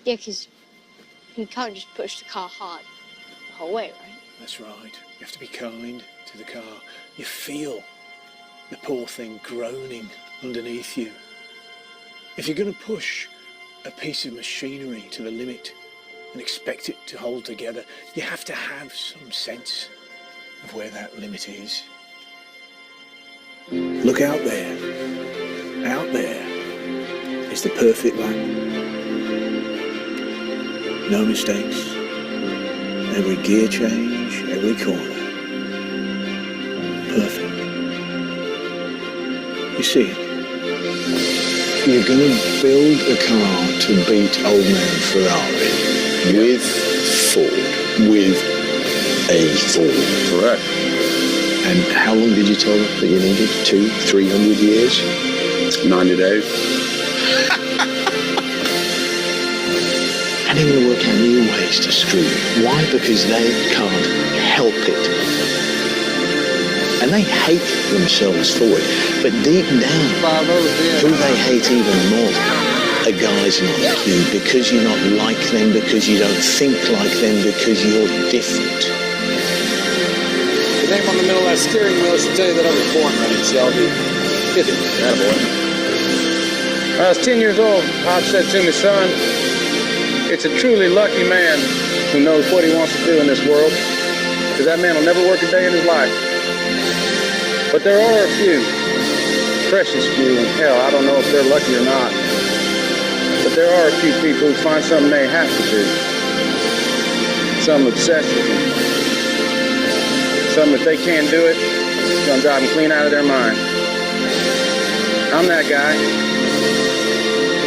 Yeah, because you can't just push the car hard the whole way, right? That's right. You have to be kind to the car. You feel the poor thing groaning underneath you. If you're going to push a piece of machinery to the limit and expect it to hold together, you have to have some sense of where that limit is. Look out there. Out there is the perfect lap. No mistakes. Every gear change, every corner. Perfect. You see it? You're going to build a car to beat old man Ferrari with Ford, with a Ford. Correct. And how long did you tell them that you needed? 200-300 years? 90 days. And they're going to work out new ways to screw you. Why? Because they can't help it. And they hate themselves for it. But deep down, who they hate even more are guys like you, because you're not like them, because you don't think like them, because you're different. The name on the middle of that steering wheel should tell you that I was born ready, Shelby. Yeah, boy. When I was 10 years old, Pop said to me, son, it's a truly lucky man who knows what he wants to do in this world, because that man will never work a day in his life. But there are a few, precious few, and hell, I don't know if they're lucky or not, but there are a few people who find something they have to do, some obsessed with them. Some, if they can't do it, it's gonna drive them clean out of their mind. I'm that guy.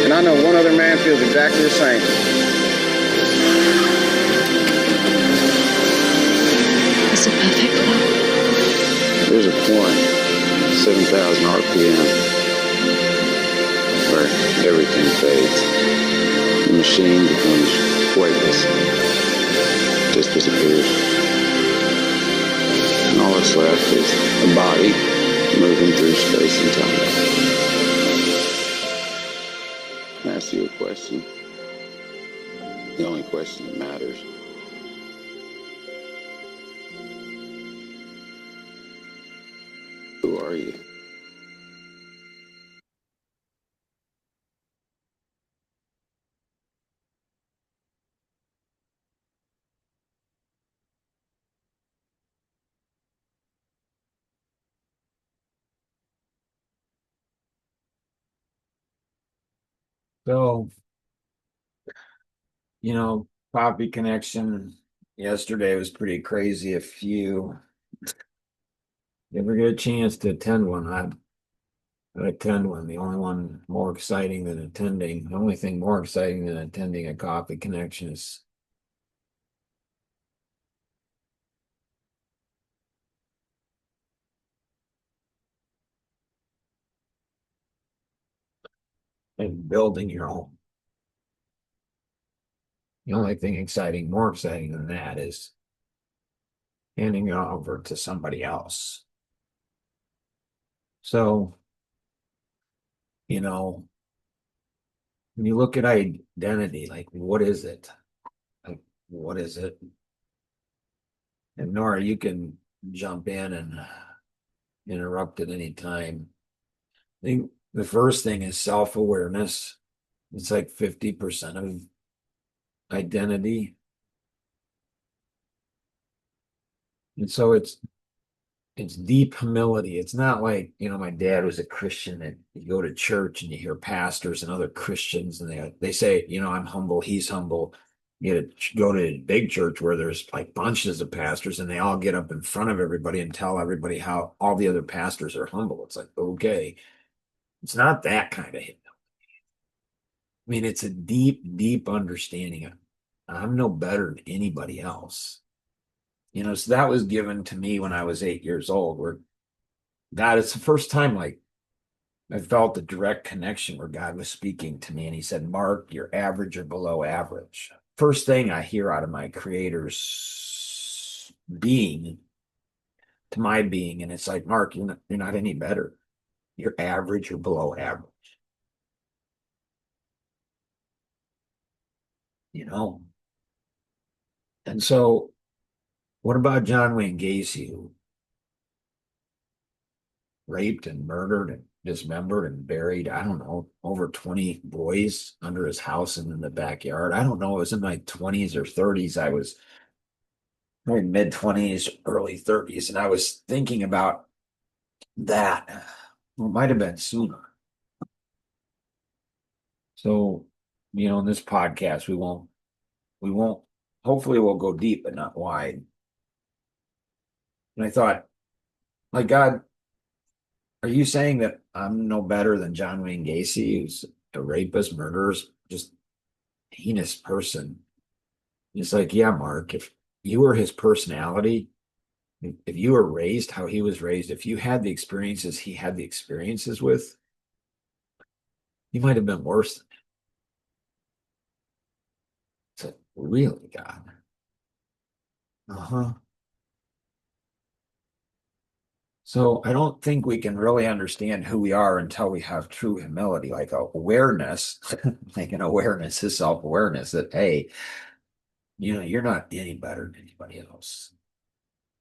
And I know one other man feels exactly the same. It's a perfect lap. There's a point, 7,000 RPM, where everything fades. The machine becomes weightless. Just disappears. And all that's left is a body moving through space and time. I ask you a question. The only question that matters. Who are you? So, Poppy Connection yesterday was pretty crazy. If you ever get a chance to attend one, I'd attend one. The only one more exciting than attending, the only thing more exciting than attending a Coffee Connection is building your own. The only thing exciting, more exciting than that is handing it over to somebody else. So, when you look at identity, like, what is it? Like, what is it? And Nora, you can jump in and interrupt at any time. I think the first thing is self-awareness. It's like 50% of identity. And so it's deep humility. It's not like, my dad was a Christian and you go to church and you hear pastors and other Christians and they say, I'm humble, he's humble. You go to a big church where there's like bunches of pastors and they all get up in front of everybody and tell everybody how all the other pastors are humble. It's like, okay, it's not that kind of humility. I mean, it's a deep, deep understanding of I'm no better than anybody else. So that was given to me when I was 8 years old, where God, it's the first time like I felt the direct connection where God was speaking to me and he said, Mark, you're average or below average. First thing I hear out of my creator's being to my being. And it's like, Mark, you're not any better. You're average or below average. you know. And so, what about John Wayne Gacy, who raped and murdered and dismembered and buried, I don't know, over 20 boys under his house and in the backyard? I don't know. It was in my 20s or 30s. I was maybe mid 20s, early 30s, and I was thinking about that. Well, it might have been sooner. So, in this podcast, we won't, hopefully we'll go deep, but not wide. And I thought, my God, are you saying that I'm no better than John Wayne Gacy, who's a rapist, murderer, just heinous person? It's like, yeah, Mark, if you were his personality, if you were raised how he was raised, if you had the experiences he had the experiences with, you might have been worse than him. It's like, really, God? Uh-huh. So I don't think we can really understand who we are until we have true humility, like awareness, like an awareness is self-awareness that, hey, you're not any better than anybody else.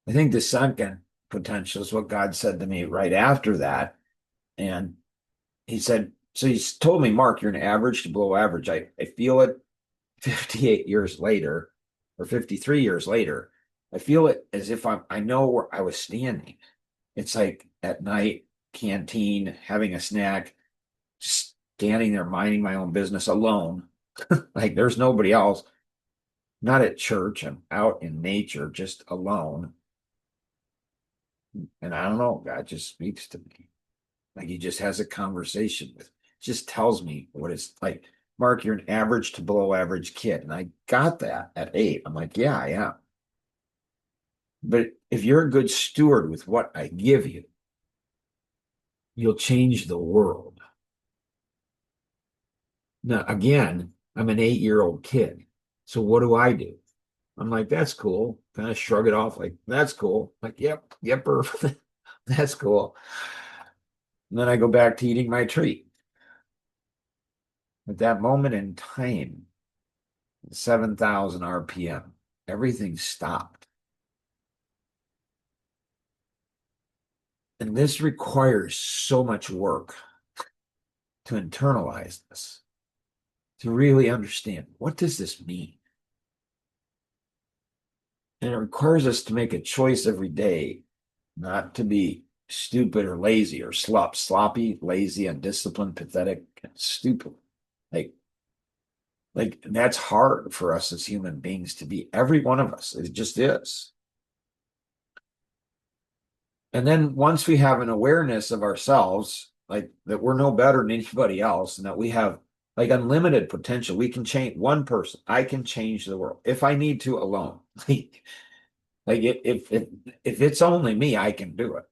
I think the second potential is what God said to me right after that. And he said, so he's told me, Mark, you're an average to below average. I feel it 58 years later or 53 years later. I feel it as if I know where I was standing. It's like at night, canteen, having a snack, just standing there minding my own business alone. Like there's nobody else. Not at church. I'm out in nature, just alone. And I don't know, God just speaks to me. Like he just has a conversation with me. Just tells me what it's like. Mark, you're an average to below average kid. And I got that at 8. I'm like, yeah, I am. But if you're a good steward with what I give you, you'll change the world. Now, again, I'm an 8-year-old kid. So what do? I'm like, that's cool. Kind of shrug it off like, that's cool. Like, yep, that's cool. And then I go back to eating my treat. At that moment in time, 7,000 RPM, everything stopped. And this requires so much work to internalize this, to really understand, what does this mean? And it requires us to make a choice every day not to be stupid or lazy or sloppy, lazy, undisciplined, pathetic, and stupid. Like that's hard for us as human beings to be. Every one of us, it just is. And then once we have an awareness of ourselves, like that we're no better than anybody else, and that we have like unlimited potential, we can change one person. I can change the world if I need to alone. Like if it's only me, I can do it.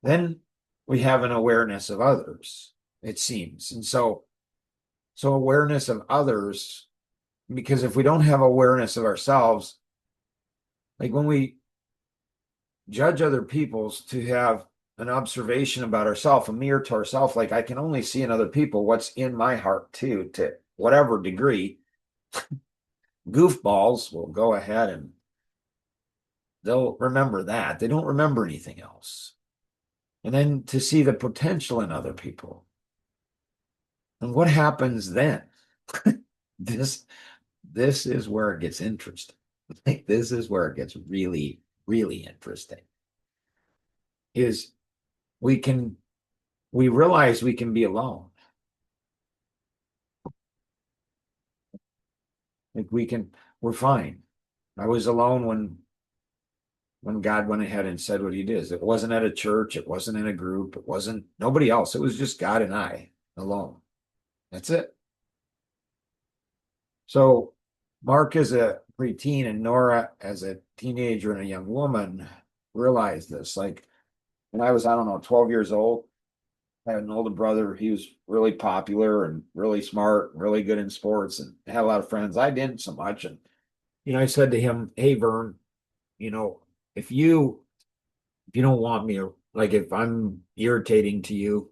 Then we have an awareness of others, it seems. And so awareness of others, because if we don't have awareness of ourselves, like when we judge other people's, to have an observation about ourselves, a mirror to ourselves, like I can only see in other people what's in my heart too, to whatever degree. Goofballs will go ahead and they'll remember that. They don't remember anything else. And then to see the potential in other people. And what happens then? This is where it gets interesting. Like, this is where it gets really, really interesting. Is we realize we can be alone. Like we're fine. I was alone when God went ahead and said what he did. It wasn't at a church, it wasn't in a group, it wasn't nobody else. It was just God and I alone. That's it. So Mark as a preteen and Nora as a teenager and a young woman realized this. Like when I was, I don't know, 12 years old, I had an older brother. He was really popular and really smart, really good in sports, and had a lot of friends. I didn't so much. And, I said to him, hey, Vern, if you don't want me, like if I'm irritating to you,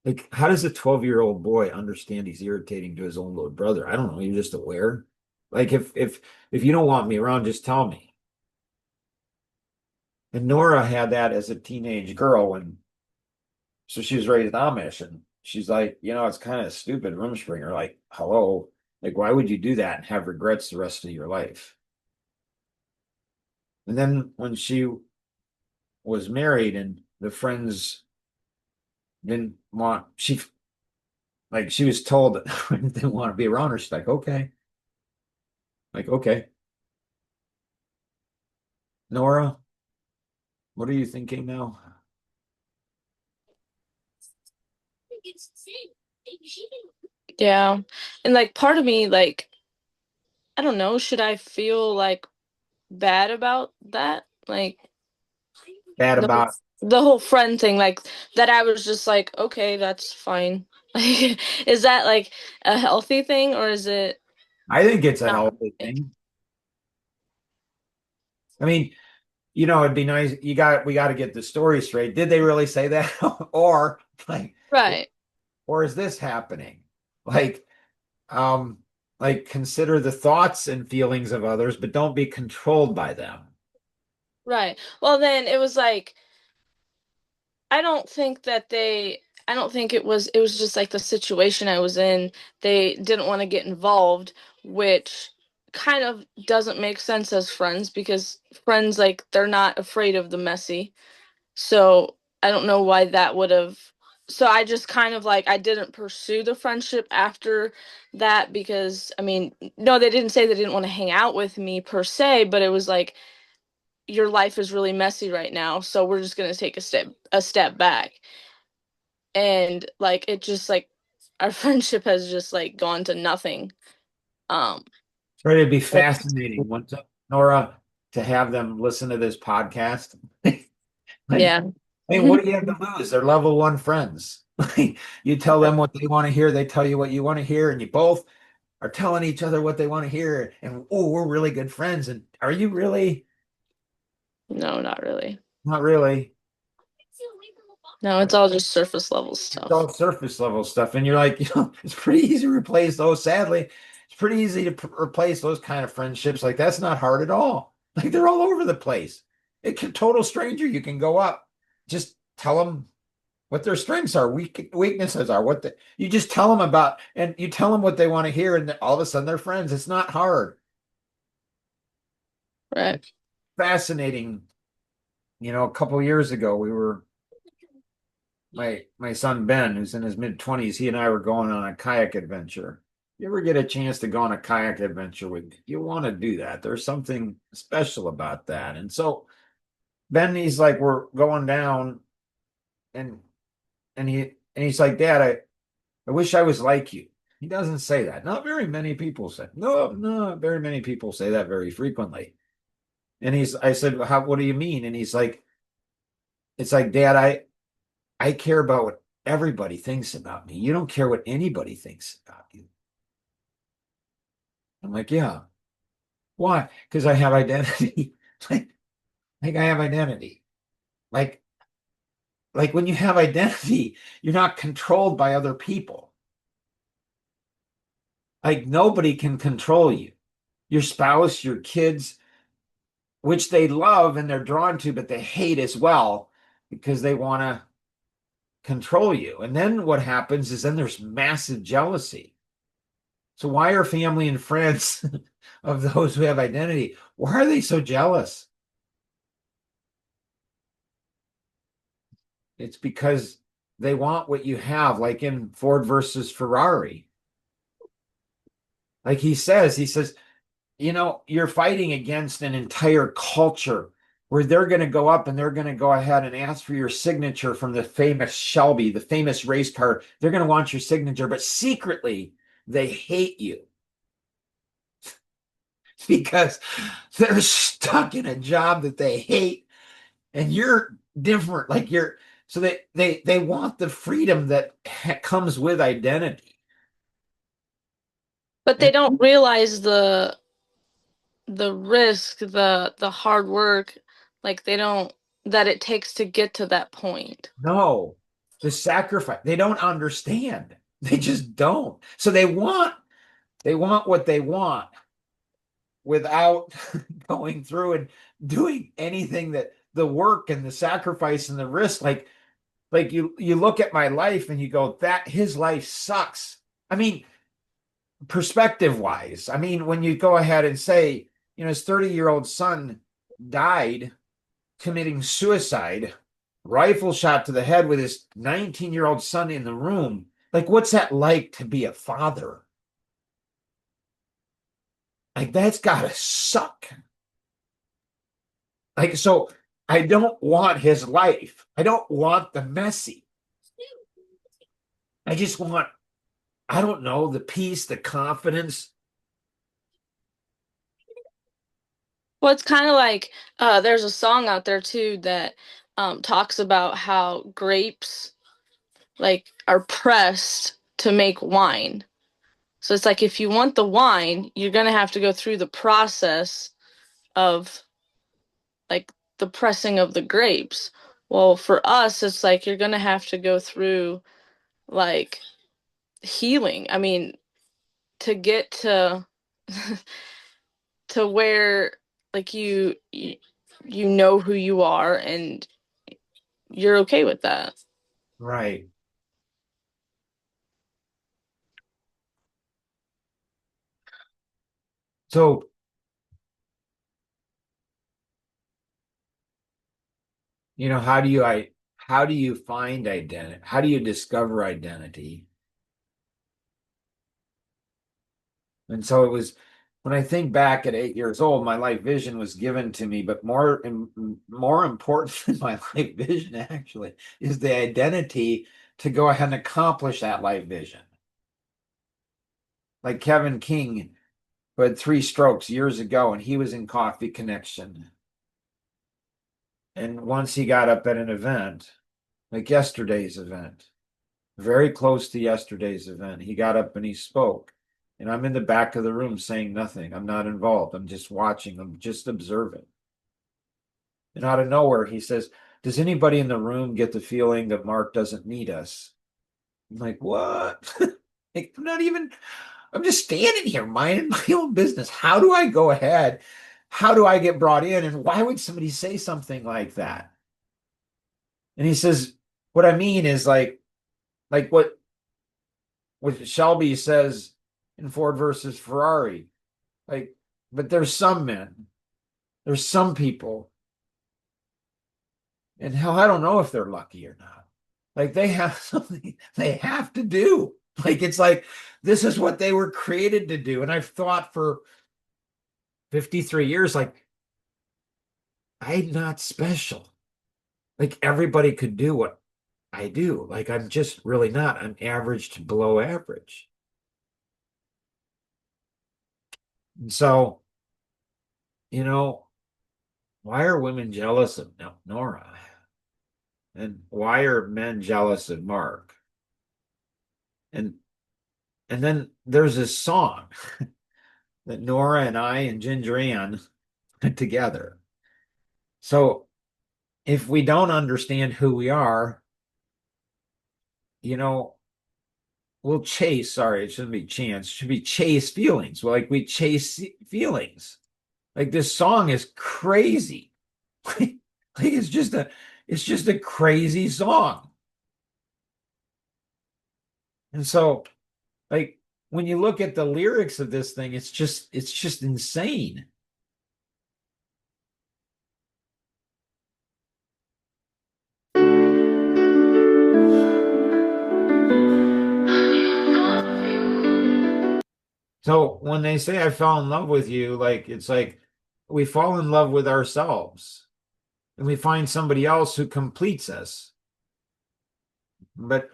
Like, how does a 12-year-old boy understand he's irritating to his own little brother? I don't know. You're just aware. Like, if you don't want me around, just tell me. And Nora had that as a teenage girl, and so she was raised Amish, and she's like, it's kind of stupid, Rumspringer. Like, hello, like, why would you do that and have regrets the rest of your life? And then when she was married, and the friends didn't want she was told that friends didn't want to be around her. She's like, okay, Nora, what are you thinking now? Yeah. And like part of me, like, I don't know, should I feel like bad about that? Like Bad the whole, about the whole friend thing, like that I was just like, okay, that's fine. Like, is that like a healthy thing or is it I think it's a not healthy healthy? thing. I mean, it'd be nice. We got to get the story straight. Did they really say that? Or like, Right. or is this happening? Like, um, like consider the thoughts and feelings of others, but don't be controlled by them. Right. Well, then it was like I don't think that I don't think it was just like the situation I was in. They didn't want to get involved, which kind of doesn't make sense as friends because friends like they're not afraid of the messy. So, I don't know why that would have so I just kind of like I didn't pursue the friendship after that because I mean, no, they didn't say they didn't want to hang out with me per se, but it was like your life is really messy right now, so we're just going to take a step back. And like it just like our friendship has just like gone to nothing. Um Right, it'd be but- fascinating, once Nora, to have them listen to this podcast. Like, yeah. I mean, what do you have to lose? They're level one friends. You tell them what they want to hear, they tell you what you want to hear, and you both are telling each other what they want to hear. And oh, we're really good friends. And are you really? No, not really. Not really. No, it's all just surface level It's stuff. all surface level stuff. And you're like, it's pretty easy to replace those. Sadly, it's pretty easy to replace those kind of friendships. Like, that's not hard at all. Like, they're all over the place. It can total stranger. You can go up, just tell them what their strengths are, weaknesses are, you just tell them about, and you tell them what they want to hear, and all of a sudden they're friends. It's not hard. Right. Fascinating. A couple of years ago, my son Ben, who's in his mid-20s, he and I were going on a kayak adventure. You ever get a chance to go on a kayak adventure you want to do that. There's something special about that. And so Ben, he's like, we're going down, and he's like, Dad, I wish I was like you. He doesn't say that. Not very many people say. No, not very many people say that very frequently. And I said, what do you mean? And he's like, it's like, Dad, I care about what everybody thinks about me. You don't care what anybody thinks about you. I'm like, yeah. Why? Because I have identity. Like I have identity. Like, like when you have identity, you're not controlled by other people. Like nobody can control you. Your spouse, your kids, which they love and they're drawn to, but they hate as well because they want to control you. And then what happens is then there's massive jealousy. So why are family and friends of those who have identity, why are they so jealous? It's because they want what you have, like in Ford versus Ferrari. Like he says, you're fighting against an entire culture where they're going to go up and they're going to go ahead and ask for your signature from the famous Shelby, the famous race car. They're going to want your signature, but secretly they hate you because they're stuck in a job that they hate and you're different. Like so they want the freedom that comes with identity. But they And don't realize the risk, the hard work, like they don't that it takes to get to that point. no, the sacrifice. They don't understand. They just don't. So they want what they want without going through and doing anything that the work and the sacrifice and the risk. Like you look at my life and you go, that his life sucks. I mean, perspective wise, I mean, when you go ahead and say, his 30-year-old son died committing suicide, rifle shot to the head with his 19-year-old son in the room. Like, what's that like to be a father? Like, that's gotta suck. Like, so I don't want his life. I don't want the messy. I just want, I don't know, the peace, the confidence. Well, it's kind of like there's a song out there too that talks about how grapes like are pressed to make wine. So it's like if you want the wine, you're gonna have to go through the process of like the pressing of the grapes. Well, for us, it's like you're gonna have to go through like healing. I mean, to get to to where like you know who you are and you're okay with that. Right. So how do you find identity? How do you discover identity? And so it was when I think back at 8 years old, my life vision was given to me, but more important than my life vision actually is the identity to go ahead and accomplish that life vision. Like Kevin King, who had 3 strokes years ago, and he was in Coffee Connection. And once he got up at an event, like yesterday's event, very close to yesterday's event, he got up and he spoke. And I'm in the back of the room saying nothing. I'm not involved. I'm just watching. I'm just observing. And out of nowhere, he says, does anybody in the room get the feeling that Mark doesn't need us? I'm like, what? Like, I'm just standing here minding my own business. How do I go ahead? How do I get brought in? And why would somebody say something like that? And he says, what I mean is like what Shelby says in Ford versus Ferrari. Like, but there's some men, there's some people, and hell, I don't know if they're lucky or not. Like, they have something they have to do. Like, it's like, this is what they were created to do. And I've thought for 53 years, like, I'm not special. Like, everybody could do what I do. Like, I'm just really not. I'm average to below average. And so, why are women jealous of Nora? And why are men jealous of Mark? And then there's this song that Nora and I and Ginger Ann put together. So if we don't understand who we are, we'll chase, sorry, it shouldn't be chance, it should be chase feelings. Well, like we chase feelings. Like this song is crazy. Like it's just a crazy song. And so, like, when you look at the lyrics of this thing, it's just insane. So when they say I fell in love with you, like, it's like we fall in love with ourselves and we find somebody else who completes us. But,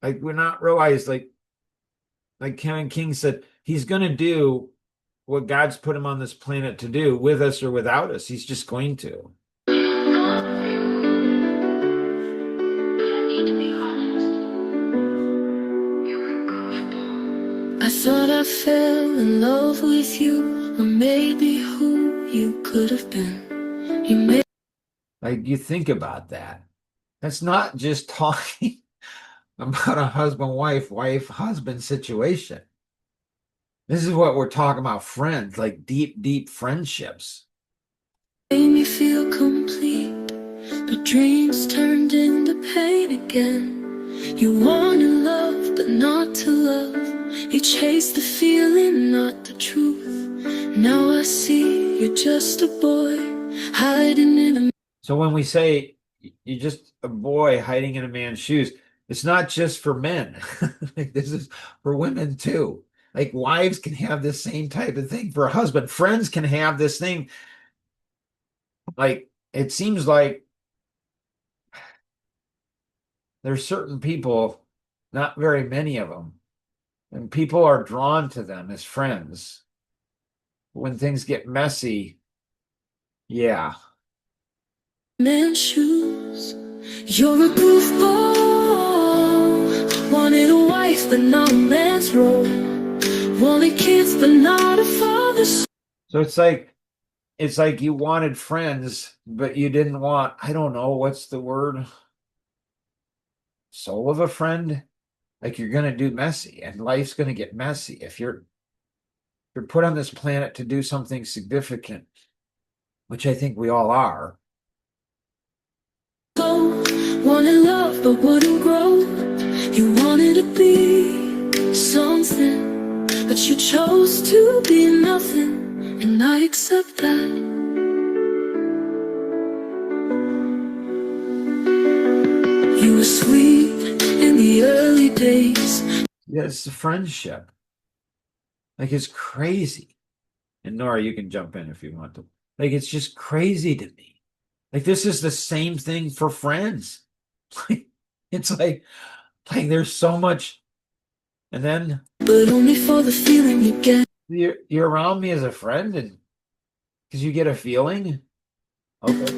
like, we're not realized, like Kevin King said, he's going to do what God's put him on this planet to do, with us or without us. He's just going to. I thought I fell in love with you, or maybe who you could have been. Like, you think about that. That's not just talking about a husband situation. This is what we're talking about, friends, like deep, deep friendships. Made me feel complete, but dreams turned into pain again. You wanted love, but not to love. You chased the feeling, not the truth. Now I see you're just a boy hiding in a. So when we say you're just a boy hiding in a man's shoes, it's not just for men. Like, this is for women too. Like, wives can have this same type of thing for a husband. Friends can have this thing. Like, it seems like there's certain people, not very many of them, and people are drawn to them as friends. When things get messy, yeah. Man's shoes. You're a goofball. Wanted a wife, but not a man's role. Wanted kids, but not a father's. So it's like you wanted friends, but you didn't want, I don't know, what's the word? Soul of a friend? Like, you're gonna do messy, and life's gonna get messy. If you're put on this planet to do something significant, which I think we all are. Wanted love, but wouldn't grow. You wanted to be something, but you chose to be nothing, and I accept that. You were sweet in the early days. Yeah, it's a friendship. Like, it's crazy. And Nora, you can jump in if you want to. Like, it's just crazy to me. Like, this is the same thing for friends. It's like there's so much, and then But only for the feeling you get. you're around me as a friend, and because you get a feeling. Okay.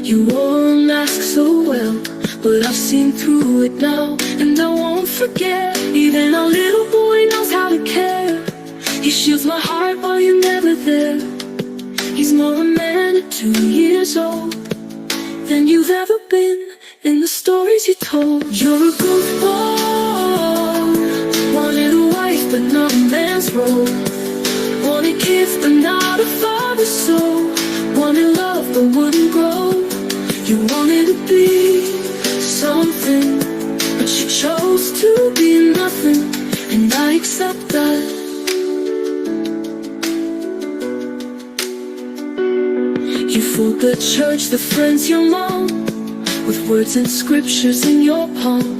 You wore a mask so well, but I've seen through it now, and I won't forget. Even a little boy knows how to care. He shields my heart while you're never there. He's more a man at 2 years old than you've ever been in the stories you told. You're a goofball. Wanted a wife, but not a man's role. Wanted kids, but not a father's soul. Wanted love, but wouldn't grow. You wanted to be something, but you chose to be nothing, and I accept that. You fooled the church, the friends, your mom, with words and scriptures in your palm.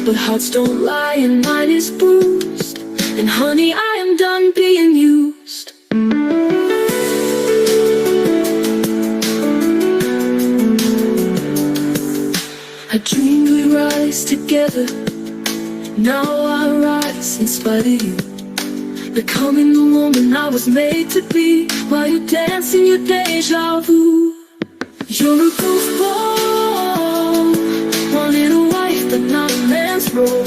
But hearts don't lie and mine is bruised, and honey, I am done being used. I dreamed we'd rise together. Now I rise in spite of you, becoming the woman I was made to be, while you dance in your deja vu. You're a goofball. Wanted a wife, but not a man's role.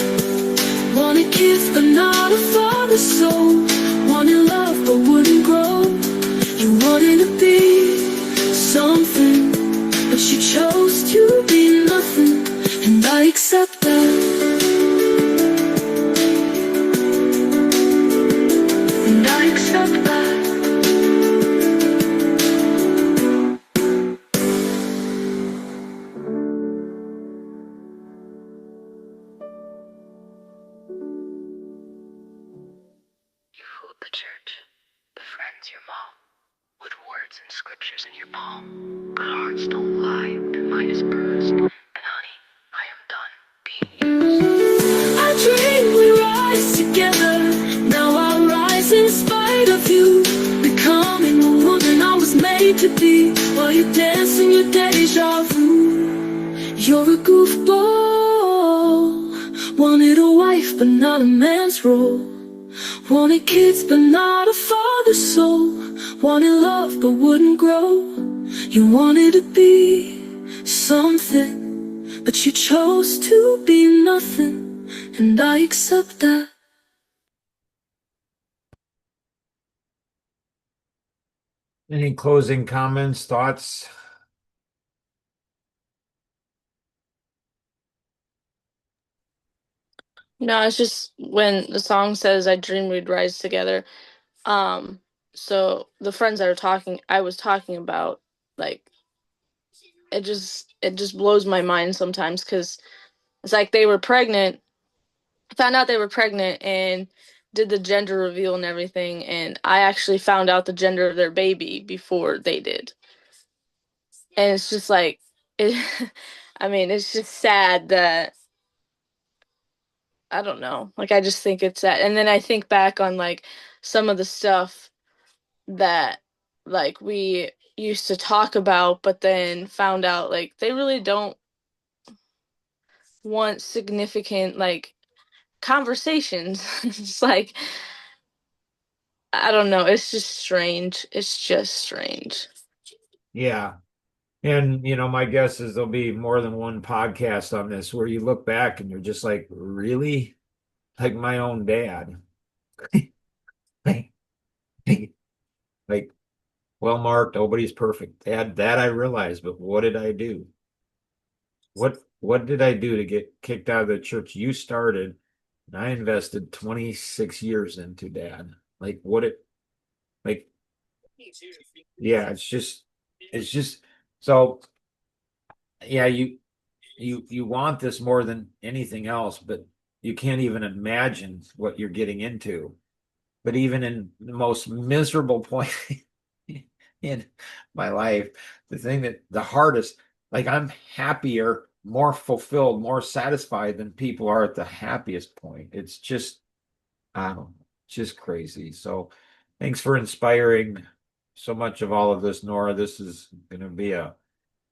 Wanted kids, but not a father's soul. Wanted love, but wouldn't grow. You wanted to be something, but you chose to be nothing, and I accept that. And I accept that. You fooled the church, the friends, your mom, with words and scriptures in your palm. But hearts don't lie, and mine is bruised. And honey, I am done being used. I dreamed we rise together. Now I rise in spite of you, becoming the woman I was made to be, while you dance in your deja vu. You're a goofball. Wanted a wife, but not a man's role. Wanted kids, but not a father's soul. Wanted love, but wouldn't grow. You wanted to be something, but you chose to be nothing, and I accept that. Any closing comments, thoughts? No, it's just when the song says I dream we'd rise together. Um, so the friends I was talking about, like it just blows my mind sometimes because it's like they were pregnant, found out they were pregnant and did the gender reveal and everything, and I actually found out the gender of their baby before they did. And it's just like it I mean, it's just sad that I don't know. Like I just think it's sad. And then I think back on like some of the stuff that like we used to talk about but then found out like they really don't want significant like conversations. It's like I don't know, it's just strange. It's just strange. Yeah. And my guess is there'll be more than one podcast on this where you look back and you're just like, really? Like my own dad. Like, like, well, Mark, nobody's perfect. That I realize, but what did I do? What did I do to get kicked out of the church you started and I invested 26 years into, Dad? Like what it like yeah, it's just so yeah, you want this more than anything else, but you can't even imagine what you're getting into. But even in the most miserable point in my life, the hardest, like I'm happier, more fulfilled, more satisfied than people are at the happiest point. It's just, I don't know, just crazy. So thanks for inspiring so much of all of this, Nora. This is going to be a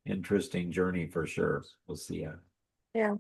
interesting journey for sure. We'll see ya. Yeah.